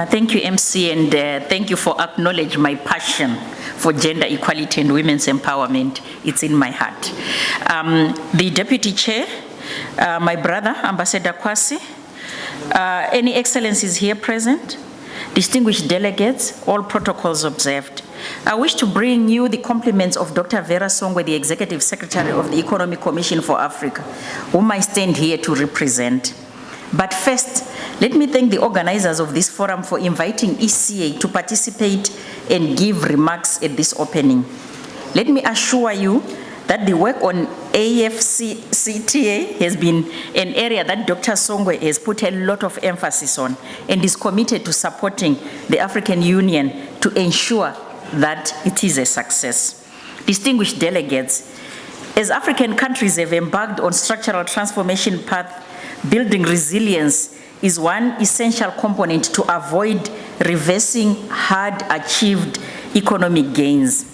Thank you, MC, and thank you for acknowledging my passion for gender equality and women's empowerment. It's in my heart. The Deputy Chair, my brother, Ambassador Kwasi, any excellencies here present, distinguished delegates, all protocols observed. I wish to bring you the compliments of Dr. Vera Songwe, the Executive Secretary of the Economic Commission for Africa, whom I stand here to represent. But first, let me thank the organizers of this forum for inviting ECA to participate and give remarks at this opening. Let me assure you that the work on AfCFTA has been an area that Dr. Songwe has put a lot of emphasis on and is committed to supporting the African Union to ensure that it is a success. Distinguished delegates, as African countries have embarked on structural transformation path, building resilience is one essential component to avoid reversing hard-achieved economic gains.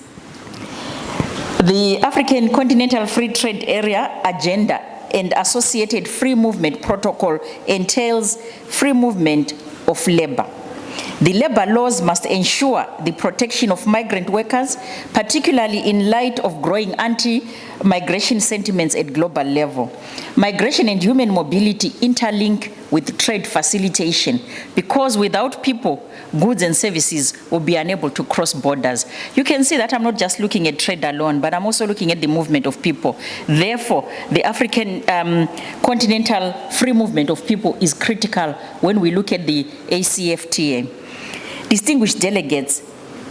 The African Continental Free Trade Area Agenda and associated free movement protocol entails free movement of labor. The labor laws must ensure the protection of migrant workers, particularly in light of growing anti-migration sentiments at global level. Migration and human mobility interlink with trade facilitation because without people, goods and services will be unable to cross borders. You can see that I'm not just looking at trade alone, but I'm also looking at the movement of people. Therefore, the African continental free movement of people is critical when we look at the AfCFTA. Distinguished delegates,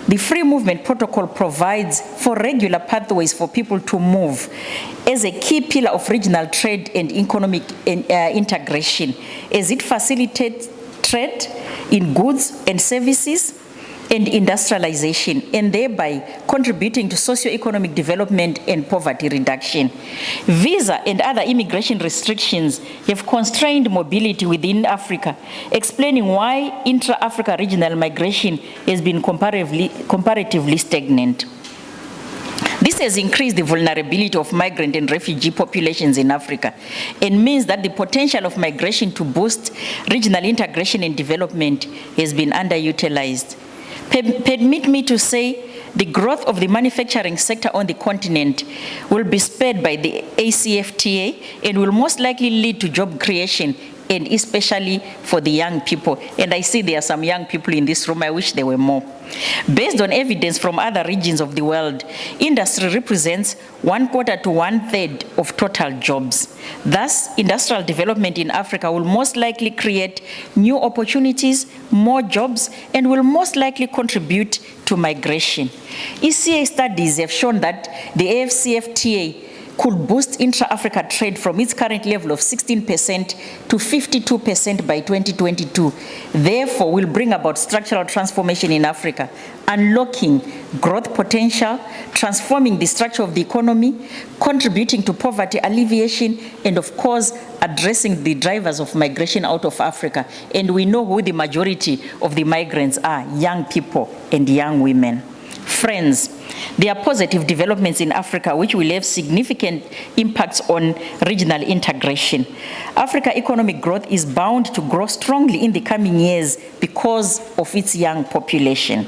the Free Movement Protocol provides for regular pathways for people to move as a key pillar of regional trade and economic integration, as it facilitates trade in goods and services and industrialization, and thereby contributing to socio-economic development and poverty reduction. Visa and other immigration restrictions have constrained mobility within Africa, explaining why intra-Africa regional migration has been comparatively stagnant. This has increased the vulnerability of migrant and refugee populations in Africa and means that the potential of migration to boost regional integration and development has been underutilized. Permit me to say the growth of the manufacturing sector on the continent will be spurred by the AfCFTA and will most likely lead to job creation, and especially for the young people. And I see there are some young people in this room. I wish there were more. Based on evidence from other regions of the world, industry represents 1/4 to 1/3 of total jobs. Thus, industrial development in Africa will most likely create new opportunities, more jobs, and will most likely contribute to migration. ECA studies have shown that the AfCFTA could boost intra-Africa trade from its current level of 16% to 52% by 2022. Therefore, will bring about structural transformation in Africa, unlocking growth potential, transforming the structure of the economy, contributing to poverty alleviation, and of course, addressing the drivers of migration out of Africa. And we know who the majority of the migrants are: young people and young women. Friends, there are positive developments in Africa which will have significant impacts on regional integration. Africa economic growth is bound to grow strongly in the coming years because of its young population.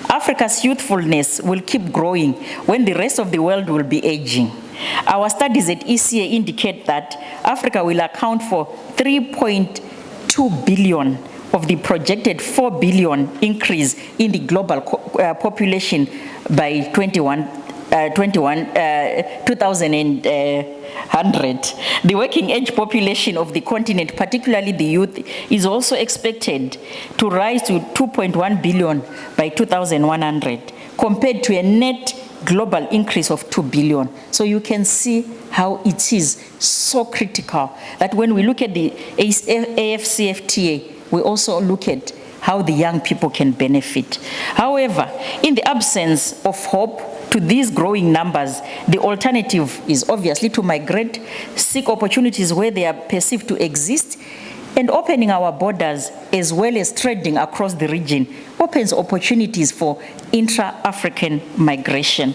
Africa's youthfulness will keep growing when the rest of the world will be aging. Our studies at ECA indicate that Africa will account for 3.2 billion of the projected 4 billion increase in the global population by 2100. The working age population of the continent, particularly the youth, is also expected to rise to 2.1 billion by 2100, compared to a net global increase of 2 billion. So you can see how it is so critical that when we look at the AfCFTA, we also look at how the young people can benefit. However, in the absence of hope to these growing numbers, the alternative is obviously to migrate, seek opportunities where they are perceived to exist, and opening our borders as well as trading across the region opens opportunities for intra-African migration.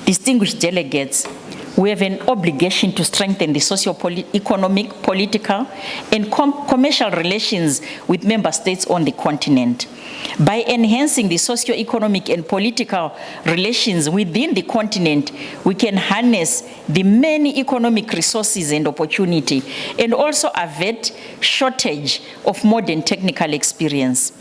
Distinguished delegates, we have an obligation to strengthen the socio-economic, political, and commercial relations with member states on the continent. By enhancing the socio-economic and political relations within the continent, we can harness the many economic resources and opportunity, and also avert shortage of modern technical experience.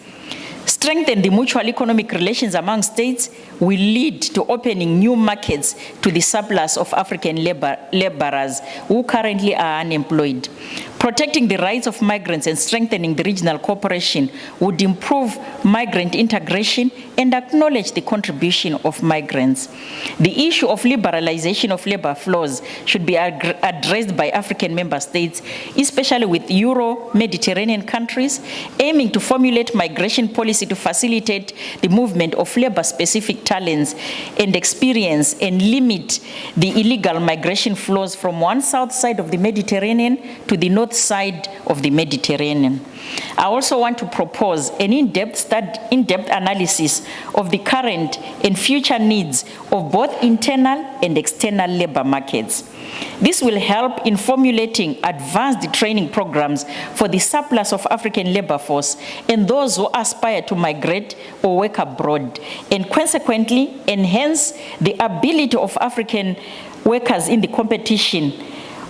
Strengthen the mutual economic relations among states will lead to opening new markets to the surplus of African laborers who currently are unemployed. Protecting the rights of migrants and strengthening the regional cooperation would improve migrant integration and acknowledge the contribution of migrants. The issue of liberalization of labor flows should be addressed by African member states, especially with Euro-Mediterranean countries, aiming to formulate migration policy to facilitate the movement of labor-specific talents and experience and limit the illegal migration flows from one south side of the Mediterranean to the north side of the Mediterranean. I also want to propose an in-depth analysis of the current and future needs of both internal and external labor markets. This will help in formulating advanced training programs for the surplus of African labor force and those who aspire to migrate or work abroad, and consequently enhance the ability of African workers in the competition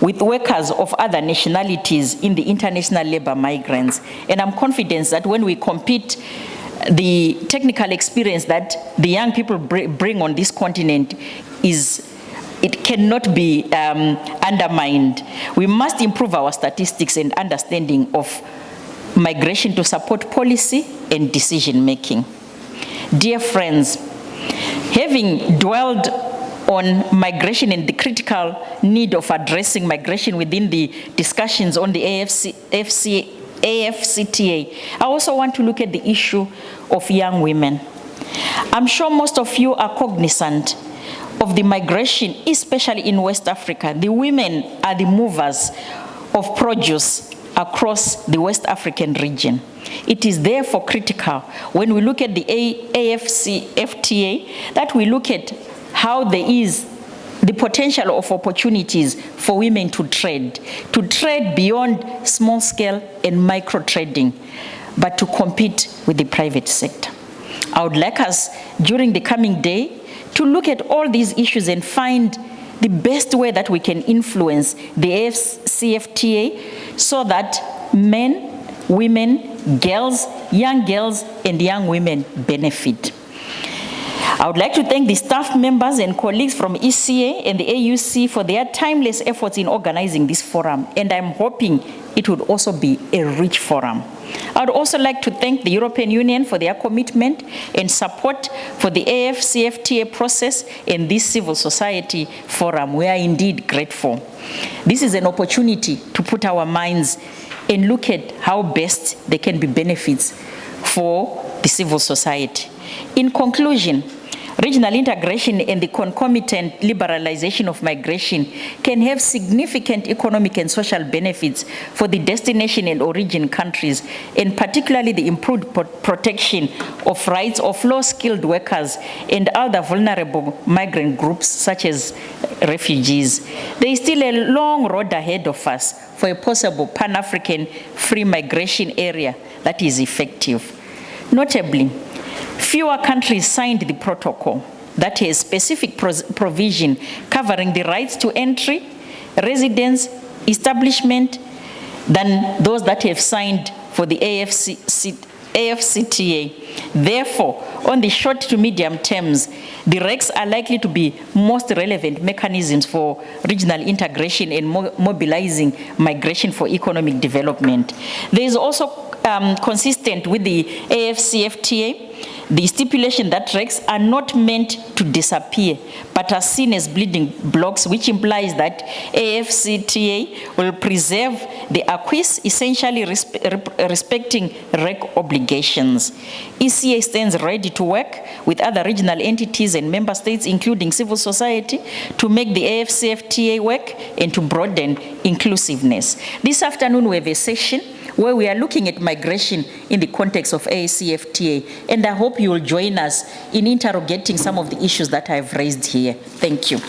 with workers of other nationalities in the international labor migrants. And I'm confident that when we compete, the technical experience that the young people bring on this continent it cannot be undermined. We must improve our statistics and understanding of migration to support policy and decision making. Dear friends, having dwelled on migration and the critical need of addressing migration within the discussions on the AfCFTA, I also want to look at the issue of young women. I'm sure most of you are cognizant of the migration, especially in West Africa. The women are the movers of produce across the West African region. It is therefore critical when we look at the AfCFTA that we look at how there is the potential of opportunities for women to trade beyond small scale and micro trading, but to compete with the private sector. I would like us during the coming day to look at all these issues and find the best way that we can influence the AfCFTA so that men, women, girls, and young women benefit. I would like to thank the staff members and colleagues from ECA and the AUC for their timeless efforts in organizing this forum, and I'm hoping it would also be a rich forum. I would also like to thank the European Union for their commitment and support for the AfCFTA process and this civil society forum. We are indeed grateful. This is an opportunity to put our minds and look at how best there can be benefits for the civil society. In conclusion, regional integration and the concomitant liberalization of migration can have significant economic and social benefits for the destination and origin countries, and particularly the improved protection of rights of low-skilled workers and other vulnerable migrant groups such as refugees. There is still a long road ahead of us for a possible Pan-African free migration area that is effective. Notably, fewer countries signed the protocol that has specific provision covering the rights to entry, residence, establishment than those that have signed for the AfCFTA. Therefore, on the short to medium terms, the RECs are likely to be most relevant mechanisms for regional integration and mobilizing migration for economic development. There is also consistent with the AfCFTA, the stipulation that RECs are not meant to disappear, but are seen as building blocks, which implies that AfCFTA will preserve the acquis, essentially respecting REC obligations. ECA stands ready to work with other regional entities and member states, including civil society, to make the AfCFTA work and to broaden inclusiveness. This afternoon we have a session where we are looking at migration in the context of AfCFTA, and I hope you will join us in interrogating some of the issues that I've raised here. Thank you.